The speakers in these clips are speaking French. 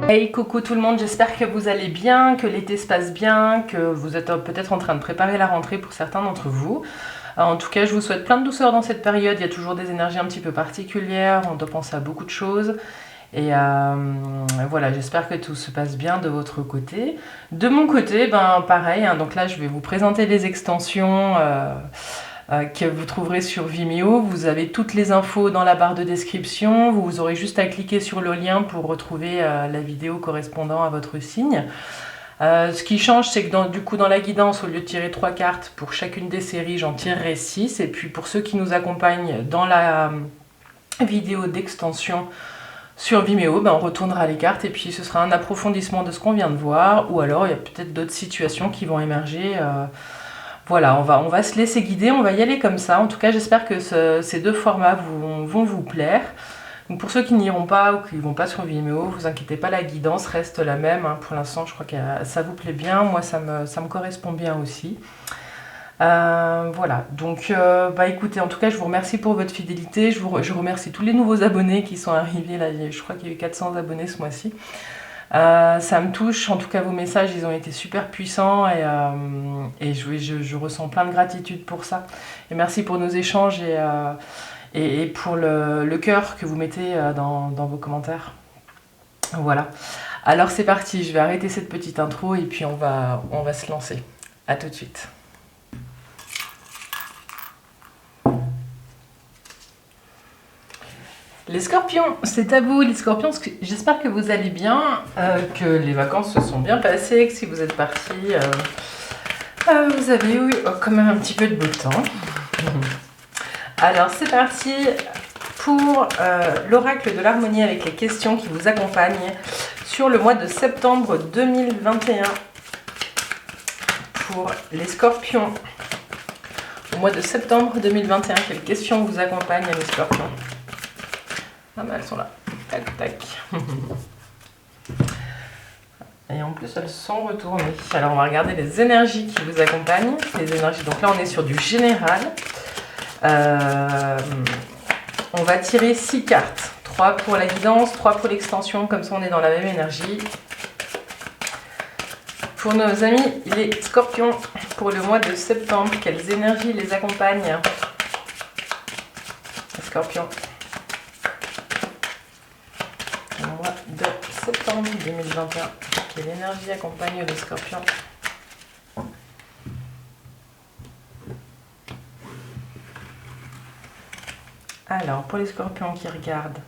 Hey coucou tout le monde, j'espère que vous allez bien, que l'été se passe bien, que vous êtes peut-être en train de préparer la rentrée pour certains d'entre vous. En tout cas, je vous souhaite plein de douceur dans cette période, il y a toujours des énergies un petit peu particulières, on doit penser à beaucoup de choses. Et voilà, j'espère que tout se passe bien de votre côté. De mon côté, ben pareil, hein, donc là je vais vous présenter les extensions que vous trouverez sur Vimeo. Vous avez toutes les infos dans la barre de description. Vous aurez juste à cliquer sur le lien pour retrouver la vidéo correspondant à votre signe. Ce qui change, c'est que du coup dans la guidance, au lieu de tirer 3 cartes pour chacune des séries, j'en tirerai 6. Et puis pour ceux qui nous accompagnent dans la vidéo d'extension sur Vimeo, ben on retournera les cartes et puis ce sera un approfondissement de ce qu'on vient de voir. Ou alors il y a peut-être d'autres situations qui vont émerger. Voilà, on va se laisser guider, on va y aller comme ça. En tout cas, j'espère que ces deux formats vont vous plaire. Donc pour ceux qui n'iront pas ou qui ne vont pas sur Vimeo, vous inquiétez pas, la guidance reste la même. Hein. Pour l'instant, je crois que ça vous plaît bien. Moi, ça me correspond bien aussi. Voilà, donc bah écoutez, en tout cas, je vous remercie pour votre fidélité. Je remercie tous les nouveaux abonnés qui sont arrivés. Là, je crois qu'il y a eu 400 abonnés ce mois-ci. Ça me touche, en tout cas vos messages ils ont été super puissants et je ressens plein de gratitude pour ça. Et merci pour nos échanges et pour le cœur que vous mettez dans vos commentaires. Voilà, alors c'est parti, je vais arrêter cette petite intro et puis on va se lancer. A tout de suite. Les scorpions, c'est à vous les scorpions, j'espère que vous allez bien, que les vacances se sont bien passées, que si vous êtes partis, vous avez eu quand même un petit peu de beau temps. Alors c'est parti pour l'oracle de l'harmonie avec les questions qui vous accompagnent sur le mois de septembre 2021 pour les scorpions. Au mois de septembre 2021, quelles questions vous accompagnent les scorpions? Ah ben elles sont là, tac tac. Et en plus elles sont retournées. Alors on va regarder les énergies qui vous accompagnent. Les énergies, donc là on est sur du général. On va tirer 6 cartes. 3 pour la guidance, 3 pour l'extension, comme ça on est dans la même énergie. Pour nos amis les scorpions, pour le mois de septembre, quelles énergies les accompagnent? Les scorpions. Mois de septembre 2021. Quelle énergie accompagne les scorpions? Alors, pour les scorpions qui regardent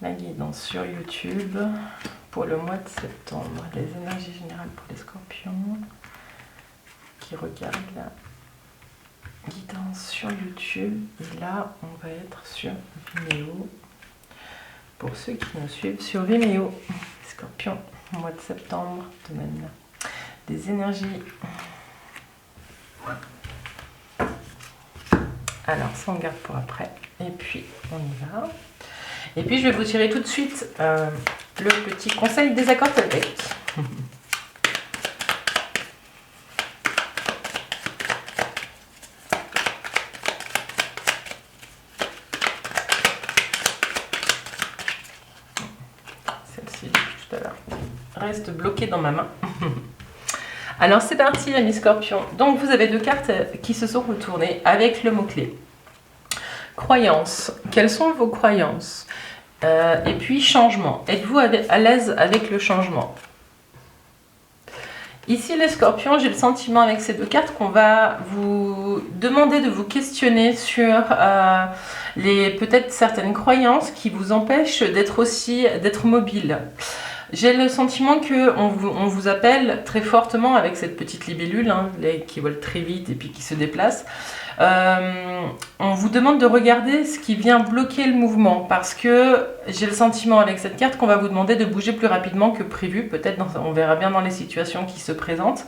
la guidance sur YouTube, pour le mois de septembre, les énergies générales pour les scorpions qui regardent la guidance sur YouTube. Et là, on va être sur Vimeo. Pour ceux qui nous suivent sur Vimeo, Scorpion, mois de septembre, domaine des énergies. Alors, ça on garde pour après. Et puis, on y va. Et puis, je vais vous tirer tout de suite le petit conseil des accords toltèques. Reste bloqué dans ma main. Alors c'est parti amis scorpions. Donc vous avez deux cartes qui se sont retournées avec le mot-clé. Croyances. Quelles sont vos croyances? Et puis changement. Êtes-vous à l'aise avec le changement? Ici les scorpions, j'ai le sentiment avec ces deux cartes qu'on va vous demander de vous questionner sur peut-être certaines croyances qui vous empêchent d'être mobile. J'ai le sentiment qu'on vous appelle très fortement avec cette petite libellule hein, qui vole très vite et puis qui se déplace. On vous demande de regarder ce qui vient bloquer le mouvement parce que j'ai le sentiment avec cette carte qu'on va vous demander de bouger plus rapidement que prévu. Peut-être on verra bien dans les situations qui se présentent.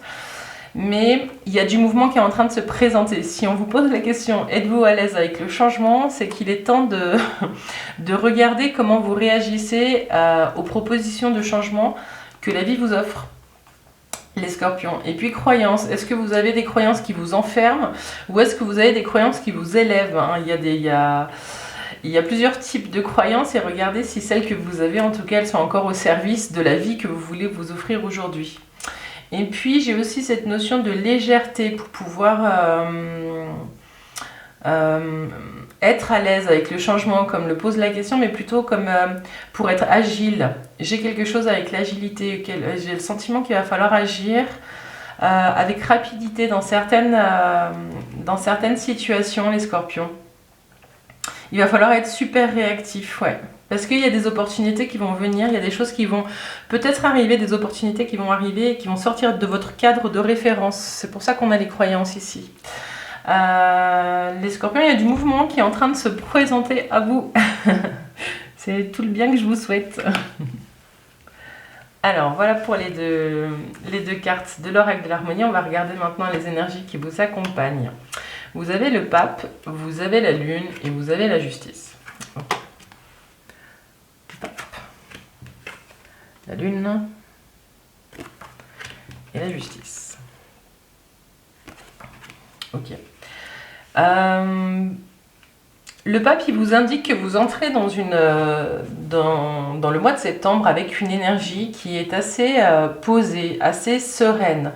Mais il y a du mouvement qui est en train de se présenter. Si on vous pose la question, êtes-vous à l'aise avec le changement? C'est qu'il est temps de regarder comment vous réagissez aux propositions de changement que la vie vous offre. Les scorpions. Et puis croyances. Est-ce que vous avez des croyances qui vous enferment ou est-ce que vous avez des croyances qui vous élèvent? Il y a Il y a plusieurs types de croyances et regardez si celles que vous avez, en tout cas, elles sont encore au service de la vie que vous voulez vous offrir aujourd'hui. Et puis, j'ai aussi cette notion de légèreté pour pouvoir être à l'aise avec le changement, comme le pose la question, mais plutôt comme pour être agile. J'ai quelque chose avec l'agilité, j'ai le sentiment qu'il va falloir agir avec rapidité dans certaines situations, les scorpions. Il va falloir être super réactif, ouais. Parce qu'il y a des opportunités qui vont venir, il y a des choses qui vont peut-être arriver, des opportunités qui vont arriver et qui vont sortir de votre cadre de référence. C'est pour ça qu'on a les croyances ici. Les scorpions, il y a du mouvement qui est en train de se présenter à vous. C'est tout le bien que je vous souhaite. Alors, voilà pour les deux cartes de l'oracle de l'harmonie. On va regarder maintenant les énergies qui vous accompagnent. Vous avez le pape, vous avez la lune et vous avez la justice. La lune et la justice. Ok. Le pape, il vous indique que vous entrez dans le mois de septembre avec une énergie qui est assez posée, assez sereine.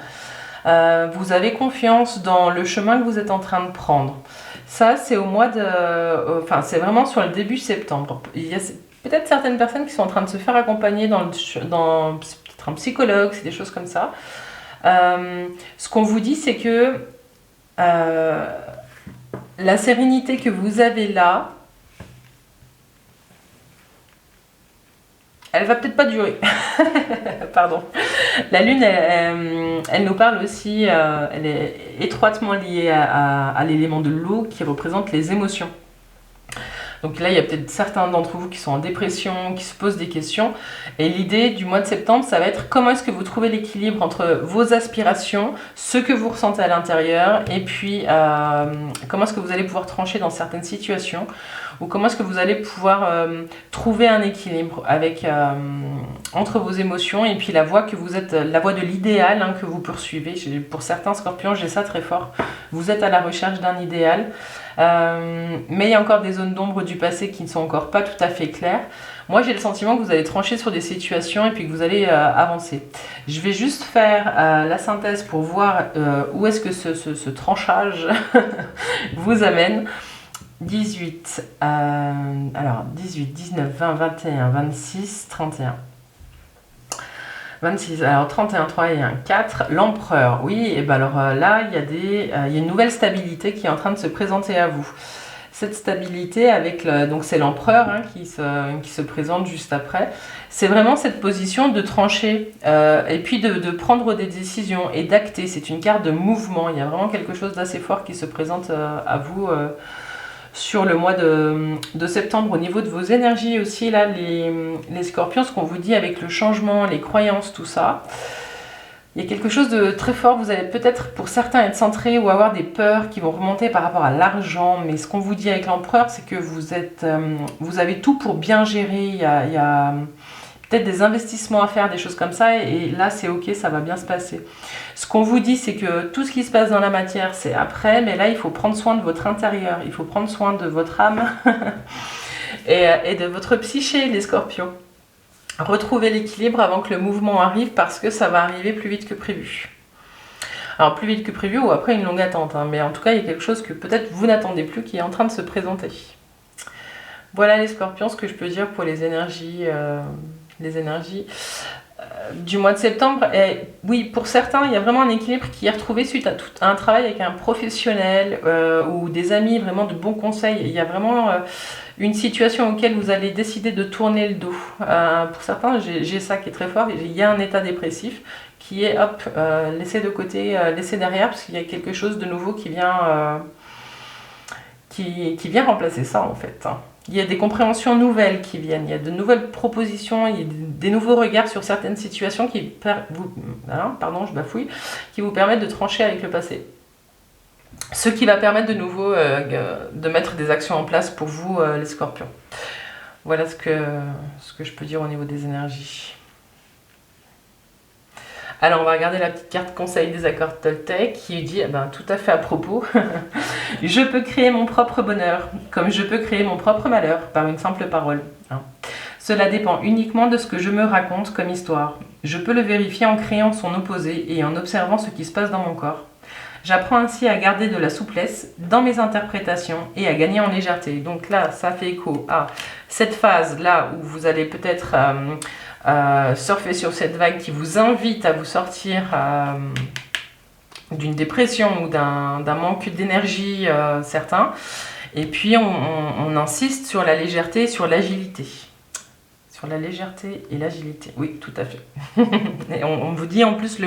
Vous avez confiance dans le chemin que vous êtes en train de prendre. Ça, c'est au mois de... c'est vraiment sur le début septembre. Il y a peut-être certaines personnes qui sont en train de se faire accompagner dans peut-être un psychologue, c'est des choses comme ça. Ce qu'on vous dit, c'est que la sérénité que vous avez là, elle va peut-être pas durer. Pardon. La lune, elle nous parle aussi, elle est étroitement liée à l'élément de l'eau qui représente les émotions. Donc là, il y a peut-être certains d'entre vous qui sont en dépression, qui se posent des questions. Et l'idée du mois de septembre, ça va être comment est-ce que vous trouvez l'équilibre entre vos aspirations, ce que vous ressentez à l'intérieur, et puis comment est-ce que vous allez pouvoir trancher dans certaines situations, ou comment est-ce que vous allez pouvoir trouver un équilibre avec, entre vos émotions et puis la voie que vous êtes, la voie de l'idéal hein, que vous poursuivez. Pour certains scorpions, j'ai ça très fort. Vous êtes à la recherche d'un idéal. Mais il y a encore des zones d'ombre du passé qui ne sont encore pas tout à fait claires. Moi j'ai le sentiment que vous allez trancher sur des situations et puis que vous allez avancer. Je vais juste faire la synthèse pour voir où est-ce que ce tranchage vous amène. 18, alors 18, 19, 20, 21, 26, 31. 26, alors 31, 3 et 1, 4, l'empereur, oui, et ben alors là, il y a une nouvelle stabilité qui est en train de se présenter à vous. Cette stabilité avec, donc c'est l'empereur hein, qui se présente juste après, c'est vraiment cette position de trancher et puis de prendre des décisions et d'acter, c'est une carte de mouvement, il y a vraiment quelque chose d'assez fort qui se présente à vous sur le mois de septembre. Au niveau de vos énergies aussi, là, les scorpions, ce qu'on vous dit avec le changement, les croyances, tout ça, il y a quelque chose de très fort. Vous allez peut-être, pour certains, être centré ou avoir des peurs qui vont remonter par rapport à l'argent, mais ce qu'on vous dit avec l'empereur, c'est que vous avez tout pour bien gérer. Il y a peut-être des investissements à faire, des choses comme ça, et là, c'est ok, ça va bien se passer. Ce qu'on vous dit, c'est que tout ce qui se passe dans la matière, c'est après, mais là, il faut prendre soin de votre intérieur, il faut prendre soin de votre âme et de votre psyché, les scorpions. Retrouvez l'équilibre avant que le mouvement arrive, parce que ça va arriver plus vite que prévu. Alors, plus vite que prévu ou après une longue attente, hein, mais en tout cas, il y a quelque chose que peut-être vous n'attendez plus qui est en train de se présenter. Voilà les scorpions, ce que je peux dire pour les énergies du mois de septembre. Et oui, pour certains, il y a vraiment un équilibre qui est retrouvé suite à un travail avec un professionnel ou des amis, vraiment de bons conseils. Il y a vraiment une situation auquel vous allez décider de tourner le dos. Pour certains, j'ai ça qui est très fort. Il y a un état dépressif qui est, hop, laissé de côté, laissé derrière, parce qu'il y a quelque chose de nouveau qui vient remplacer ça, en fait. Il y a des compréhensions nouvelles qui viennent, il y a de nouvelles propositions, il y a des nouveaux regards sur certaines situations qui vous permettent de trancher avec le passé. Ce qui va permettre de nouveau de mettre des actions en place pour vous, les scorpions. Voilà ce que je peux dire au niveau des énergies. Alors on va regarder la petite carte conseil des accords Toltec qui dit eh ben, tout à fait à propos. Je peux créer mon propre bonheur comme je peux créer mon propre malheur par une simple parole. Hein. Cela dépend uniquement de ce que je me raconte comme histoire. Je peux le vérifier en créant son opposé et en observant ce qui se passe dans mon corps. J'apprends ainsi à garder de la souplesse dans mes interprétations et à gagner en légèreté. Donc là, ça fait écho à cette phase là où vous allez peut-être surfer sur cette vague qui vous invite à vous sortir d'une dépression ou d'un manque d'énergie certain. Et puis on insiste sur la légèreté et sur l'agilité. Sur la légèreté et l'agilité. Oui, tout à fait. Et on vous dit en plus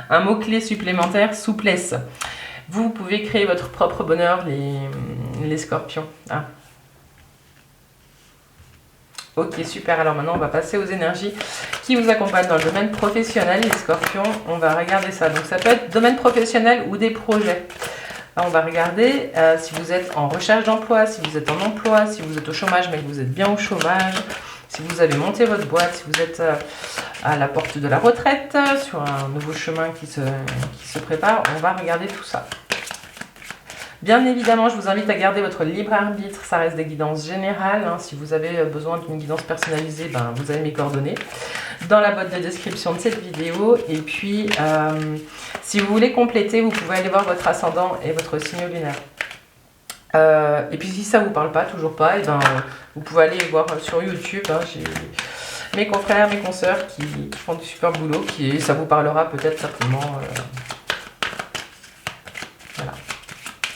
un mot-clé supplémentaire, souplesse. Vous pouvez créer votre propre bonheur, les scorpions. Ah. Ok, super. Alors maintenant, on va passer aux énergies qui vous accompagnent dans le domaine professionnel, les scorpions. On va regarder ça. Donc ça peut être domaine professionnel ou des projets. Alors, on va regarder si vous êtes en recherche d'emploi, si vous êtes en emploi, si vous êtes au chômage mais que vous êtes bien au chômage, si vous avez monté votre boîte, si vous êtes à la porte de la retraite, sur un nouveau chemin qui se prépare. On va regarder tout ça. Bien évidemment, je vous invite à garder votre libre arbitre, ça reste des guidances générales. Hein. Si vous avez besoin d'une guidance personnalisée, ben, vous avez mes coordonnées dans la boîte de description de cette vidéo. Et puis, si vous voulez compléter, vous pouvez aller voir votre ascendant et votre signe lunaire. Et puis si ça ne vous parle pas, toujours pas, et ben, vous pouvez aller voir sur YouTube. Hein. J'ai mes confrères, mes consoeurs qui font du super boulot, ça vous parlera peut-être certainement. Voilà.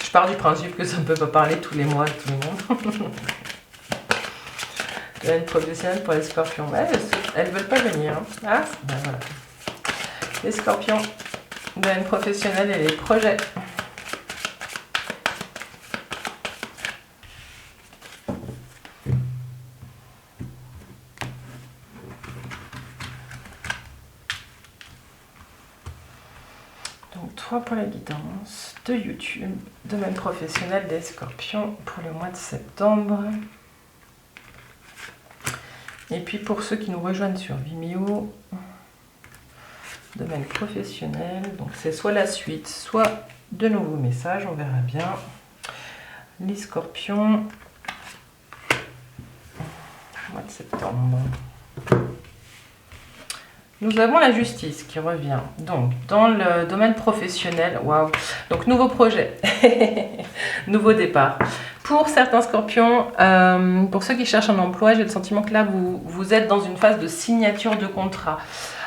Je pars du principe que ça ne peut pas parler tous les mois à tout le monde. Domaine professionnel pour les scorpions. Ouais, elles ne veulent pas venir. Hein. Ah, ben voilà. Les scorpions, domaine professionnel et les projets. Donc 3 pour la guidance de YouTube, domaine professionnel des scorpions pour le mois de septembre. Et puis pour ceux qui nous rejoignent sur Vimeo, domaine professionnel, donc c'est soit la suite, soit de nouveaux messages, on verra bien. Les scorpions, mois de septembre. Nous avons la justice qui revient. Donc, dans le domaine professionnel, waouh, donc nouveau projet, nouveau départ. Pour certains scorpions, pour ceux qui cherchent un emploi, j'ai le sentiment que là, vous êtes dans une phase de signature de contrat.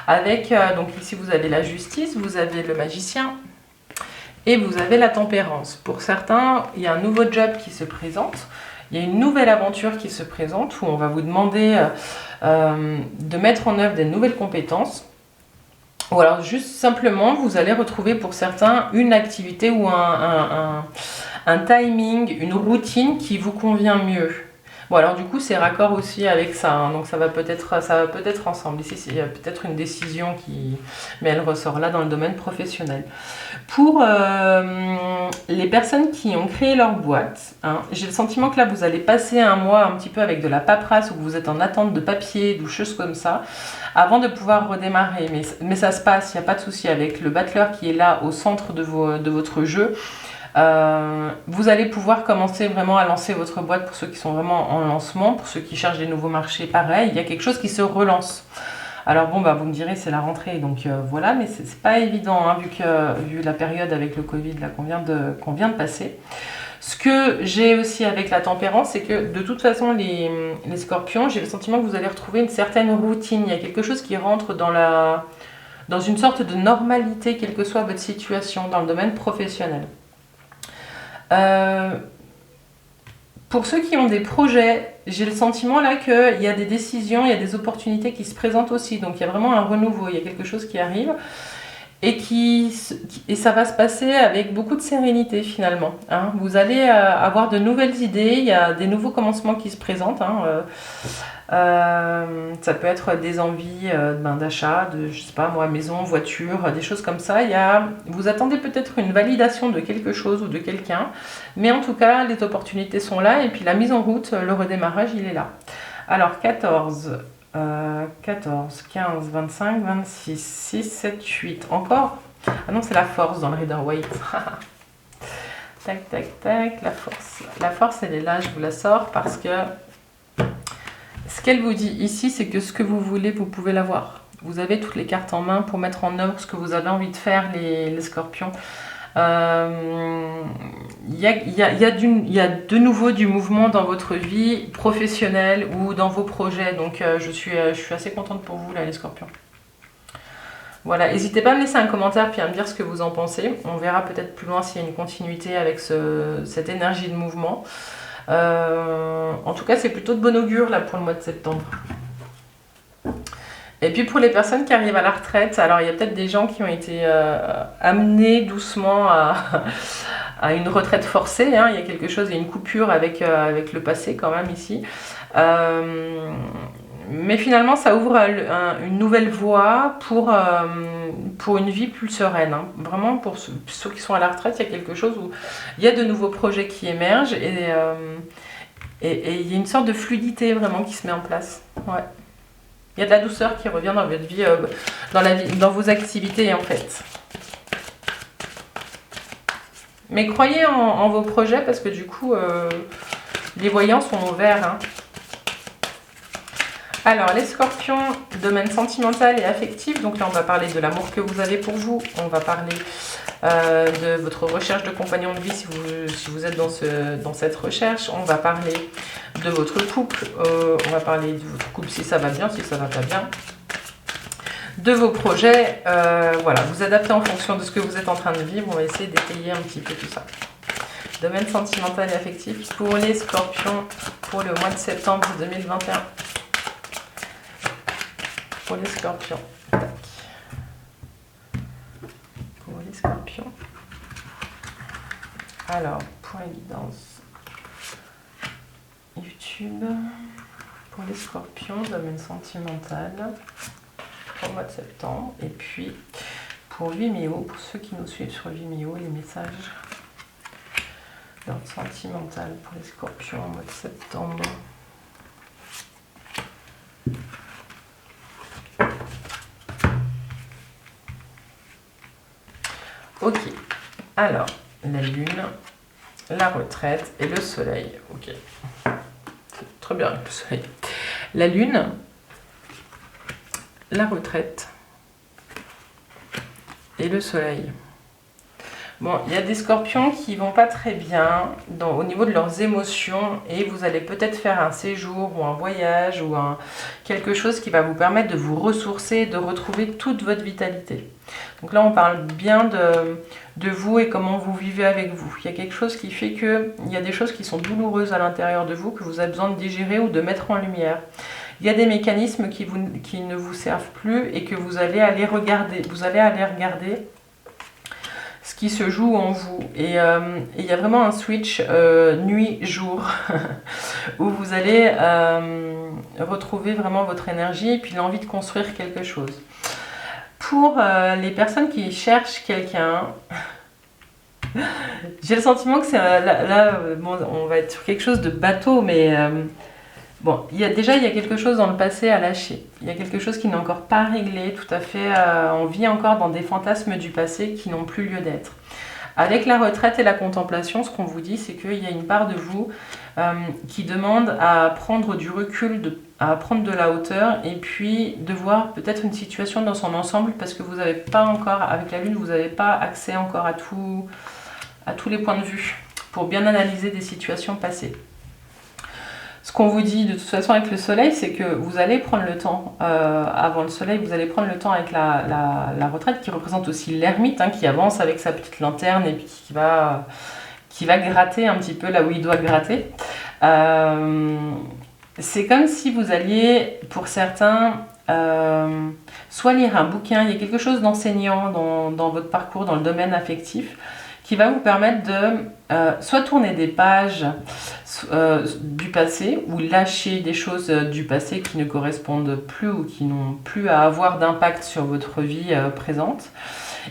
Avec, donc ici, vous avez la justice, vous avez le magicien et vous avez la tempérance. Pour certains, il y a un nouveau job qui se présente. Il y a une nouvelle aventure qui se présente où on va vous demander de mettre en œuvre des nouvelles compétences. Ou alors juste simplement, vous allez retrouver pour certains une activité ou un timing, une routine qui vous convient mieux. Bon alors du coup c'est raccord aussi avec ça, hein, donc ça va peut-être ensemble. Ici il y a peut-être une décision mais elle ressort là dans le domaine professionnel. Pour les personnes qui ont créé leur boîte, hein, j'ai le sentiment que là vous allez passer un mois un petit peu avec de la paperasse où vous êtes en attente de papier, de choses comme ça, avant de pouvoir redémarrer. Mais ça se passe, il n'y a pas de souci avec le battleur qui est là au centre de votre jeu. Vous allez pouvoir commencer vraiment à lancer votre boîte pour ceux qui sont vraiment en lancement, pour ceux qui cherchent des nouveaux marchés, pareil, il y a quelque chose qui se relance. Alors bon, bah, vous me direz c'est la rentrée, donc voilà, mais c'est pas évident, hein, vu la période avec le Covid là, qu'on vient de passer. Ce que j'ai aussi avec la tempérance, c'est que de toute façon, les scorpions, j'ai le sentiment que vous allez retrouver une certaine routine, il y a quelque chose qui rentre dans une sorte de normalité, quelle que soit votre situation, dans le domaine professionnel. Pour ceux qui ont des projets, j'ai le sentiment là qu'il y a des décisions, il y a des opportunités qui se présentent aussi. Donc il y a vraiment un renouveau, il y a quelque chose qui arrive et ça va se passer avec beaucoup de sérénité finalement. Hein. Vous allez avoir de nouvelles idées, il y a des nouveaux commencements qui se présentent. Hein. Ça peut être des envies d'achat, de je sais pas moi, maison, voiture, des choses comme ça. Vous attendez peut-être une validation de quelque chose ou de quelqu'un, mais en tout cas les opportunités sont là et puis la mise en route, le redémarrage il est là. Alors 14 14, 15, 25, 26, 6, 7, 8. Encore? Ah non, c'est la force dans le Rider-Waite. Tac, tac, tac. La force. La force, elle est là. Je vous la sors parce que ce qu'elle vous dit ici, c'est que ce que vous voulez, vous pouvez l'avoir. Vous avez toutes les cartes en main pour mettre en œuvre ce que vous avez envie de faire, les scorpions. Il y a de nouveau du mouvement dans votre vie professionnelle ou dans vos projets. Donc je suis assez contente pour vous là, les scorpions. Voilà, n'hésitez pas à me laisser un commentaire puis à me dire ce que vous en pensez. On verra peut-être plus loin s'il y a une continuité avec cette énergie de mouvement. En tout cas, c'est plutôt de bon augure là pour le mois de septembre. Et puis pour les personnes qui arrivent à la retraite, alors il y a peut-être des gens qui ont été amenés doucement à une retraite forcée. Hein. Il y a quelque chose, il y a une coupure avec le passé quand même ici. Mais finalement, ça ouvre une nouvelle voie pour une vie plus sereine. Hein. Vraiment, pour ceux qui sont à la retraite, il y a quelque chose où il y a de nouveaux projets qui émergent et il y a une sorte de fluidité vraiment qui se met en place. Ouais. Il y a de la douceur qui revient dans votre vie, dans vos activités en fait. Mais croyez en vos projets parce que du coup, les voyants sont ouverts. Hein. Alors, les scorpions, domaine sentimental et affectif. Donc là, on va parler de l'amour que vous avez pour vous. On va parler de votre recherche de compagnon de vie si vous êtes dans cette recherche. On va parler de votre couple. On va parler de votre couple si ça va bien, si ça va pas bien. De vos projets. Voilà, vous adaptez en fonction de ce que vous êtes en train de vivre. On va essayer d'étayer un petit peu tout ça. Domaine sentimental et affectif pour les scorpions pour le mois de septembre 2021. Pour les scorpions. Tac. Pour les scorpions. Alors, pour la guidance YouTube. Pour les scorpions, domaine sentimental. Pour le mois de septembre. Et puis, pour Vimeo, pour ceux qui nous suivent sur Vimeo, les messages d'ordre sentimental pour les scorpions au mois de septembre. Ok, alors, la lune, la retraite et le soleil. Ok, c'est très bien avec le soleil. La lune, la retraite et le soleil. Bon, il y a des scorpions qui vont pas très bien au niveau de leurs émotions et vous allez peut-être faire un séjour ou un voyage ou quelque chose qui va vous permettre de vous ressourcer, de retrouver toute votre vitalité. Donc là, on parle bien de vous et comment vous vivez avec vous. Il y a quelque chose qui fait qu'il y a des choses qui sont douloureuses à l'intérieur de vous, que vous avez besoin de digérer ou de mettre en lumière. Il y a des mécanismes qui ne vous servent plus et que vous allez aller regarder. Vous allez aller regarder ce qui se joue en vous. Et il y a vraiment un switch nuit-jour où vous allez retrouver vraiment votre énergie et puis l'envie de construire quelque chose. Pour les personnes qui cherchent quelqu'un, j'ai le sentiment que c'est bon, on va être sur quelque chose de bateau, mais bon, il y a quelque chose dans le passé à lâcher. Il y a quelque chose qui n'est encore pas réglé, tout à fait. On vit encore dans des fantasmes du passé qui n'ont plus lieu d'être. Avec la retraite et la contemplation, ce qu'on vous dit, c'est qu'il y a une part de vous qui demande à prendre du recul, à prendre de la hauteur et puis de voir peut-être une situation dans son ensemble parce que vous n'avez pas encore, avec la lune, vous n'avez pas accès encore à tous les points de vue pour bien analyser des situations passées. Ce qu'on vous dit de toute façon avec le soleil, c'est que vous allez prendre le temps, avant le soleil, vous allez prendre le temps avec la retraite qui représente aussi l'ermite, hein, qui avance avec sa petite lanterne et puis qui va gratter un petit peu là où il doit gratter. C'est comme si vous alliez, pour certains, soit lire un bouquin, il y a quelque chose d'enseignant dans votre parcours, dans le domaine affectif, qui va vous permettre de soit tourner des pages du passé ou lâcher des choses du passé qui ne correspondent plus ou qui n'ont plus à avoir d'impact sur votre vie présente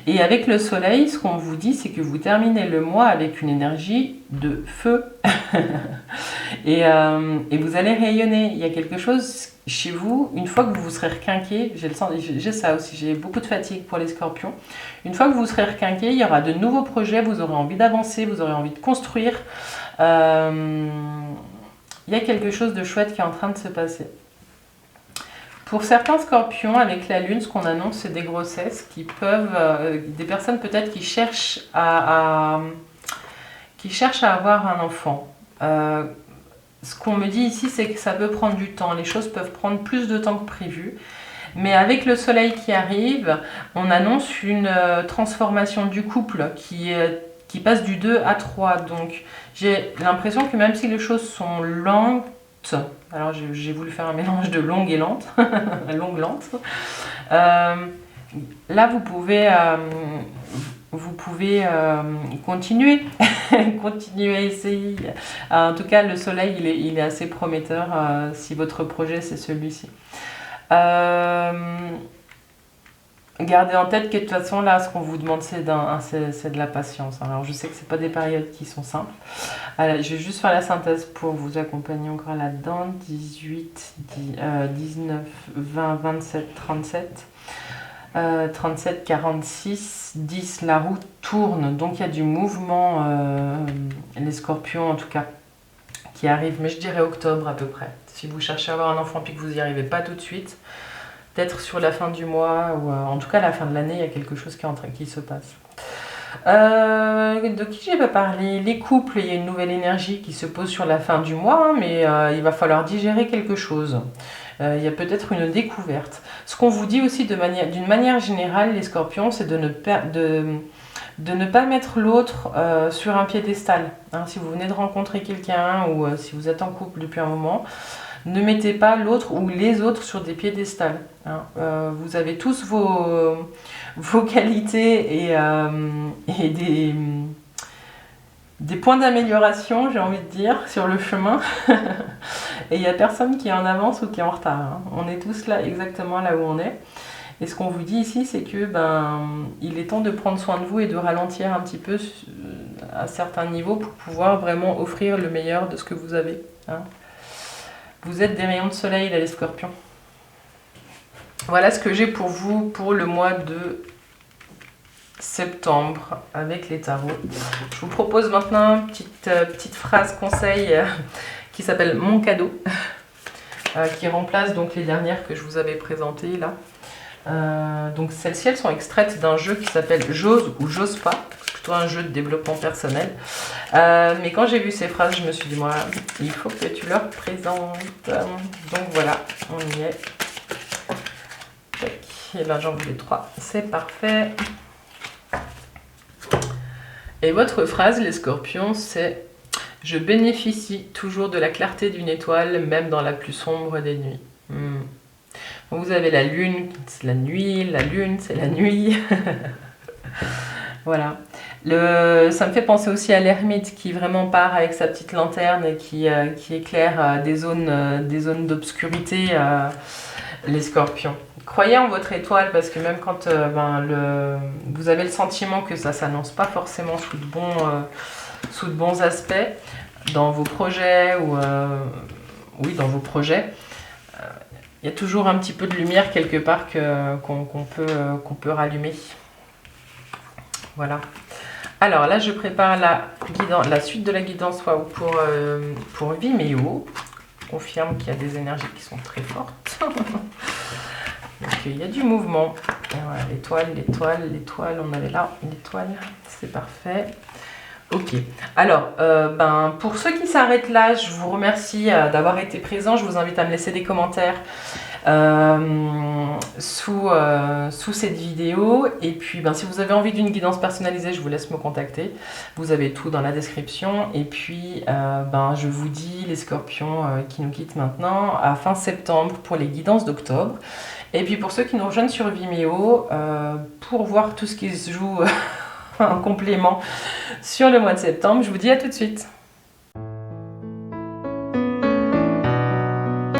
Et avec le soleil, ce qu'on vous dit, c'est que vous terminez le mois avec une énergie de feu. Et vous allez rayonner. Il y a quelque chose chez vous, une fois que vous serez requinqué, j'ai ça aussi, j'ai beaucoup de fatigue pour les scorpions. Une fois que vous serez requinqué, il y aura de nouveaux projets, vous aurez envie d'avancer, vous aurez envie de construire. Il y a quelque chose de chouette qui est en train de se passer. Pour certains scorpions, avec la lune, ce qu'on annonce, c'est des grossesses qui peuvent, des personnes peut-être qui cherchent à avoir un enfant. Ce qu'on me dit ici, c'est que ça peut prendre du temps. Les choses peuvent prendre plus de temps que prévu. Mais avec le soleil qui arrive, on annonce une transformation du couple qui passe du 2 à 3. Donc j'ai l'impression que même si les choses sont lentes, alors j'ai voulu faire un mélange de longue et lente, longue lente, là vous pouvez continuer, continuer à essayer. En tout cas, le soleil, il est assez prometteur si votre projet, c'est celui-ci. Gardez en tête que de toute façon, là, ce qu'on vous demande, c'est de la patience. Alors, je sais que ce pas des périodes qui sont simples. Alors, je vais juste faire la synthèse pour vous accompagner encore là-dedans. 18, 19, 20, 27, 37. 37, 46, 10, la roue tourne, donc il y a du mouvement, les scorpions en tout cas, qui arrivent, mais je dirais octobre à peu près. Si vous cherchez à avoir un enfant puis que vous n'y arrivez pas tout de suite, peut-être sur la fin du mois, ou en tout cas à la fin de l'année, il y a quelque chose qui se passe. De qui j'ai pas parlé? Les couples, il y a une nouvelle énergie qui se pose sur la fin du mois, hein, mais il va falloir digérer quelque chose. Il y a peut-être une découverte. Ce qu'on vous dit aussi d'une manière générale, les scorpions, c'est de ne pas mettre l'autre sur un piédestal. Hein, si vous venez de rencontrer quelqu'un ou si vous êtes en couple depuis un moment, ne mettez pas l'autre ou les autres sur des piédestals. Hein. Vous avez tous vos qualités et des points d'amélioration, j'ai envie de dire, sur le chemin. Et il n'y a personne qui est en avance ou qui est en retard. Hein. On est tous là, exactement là où on est. Et ce qu'on vous dit ici, c'est que il est temps de prendre soin de vous et de ralentir un petit peu à certains niveaux pour pouvoir vraiment offrir le meilleur de ce que vous avez. Hein. Vous êtes des rayons de soleil, là, les scorpions. Voilà ce que j'ai pour vous pour le mois de septembre avec les tarots. Je vous propose maintenant une petite phrase conseil qui s'appelle Mon cadeau, qui remplace donc les dernières que je vous avais présentées là. Donc celles-ci, elles sont extraites d'un jeu qui s'appelle J'ose ou J'ose pas, plutôt un jeu de développement personnel. Mais quand j'ai vu ces phrases, je me suis dit, moi, il faut que tu leur présentes. Donc voilà, on y est. Et ben j'en voulais 3, c'est parfait. Et votre phrase, les scorpions, c'est « Je bénéficie toujours de la clarté d'une étoile, même dans la plus sombre des nuits. » Vous avez la lune, c'est la nuit, la lune, c'est la nuit. Voilà. Ça me fait penser aussi à l'ermite qui vraiment part avec sa petite lanterne et qui éclaire des zones d'obscurité, les scorpions. Croyez en votre étoile parce que même quand vous avez le sentiment que ça ne s'annonce pas forcément sous de bons aspects dans vos projets ou dans vos projets, il y a toujours un petit peu de lumière quelque part qu'on peut rallumer. Voilà. Alors là, je prépare la suite de la guidance pour Vimeo. Je confirme qu'il y a des énergies qui sont très fortes. Donc il y a du mouvement. Voilà, l'étoile, on avait là l'étoile, c'est parfait. Ok, alors pour ceux qui s'arrêtent là, je vous remercie d'avoir été présents. Je vous invite à me laisser des commentaires sous cette vidéo. Et puis si vous avez envie d'une guidance personnalisée, je vous laisse me contacter. Vous avez tout dans la description. Et puis je vous dis les scorpions qui nous quittent maintenant à fin septembre pour les guidances d'octobre. Et puis pour ceux qui nous rejoignent sur Vimeo, pour voir tout ce qui se joue en complément sur le mois de septembre, je vous dis à tout de suite.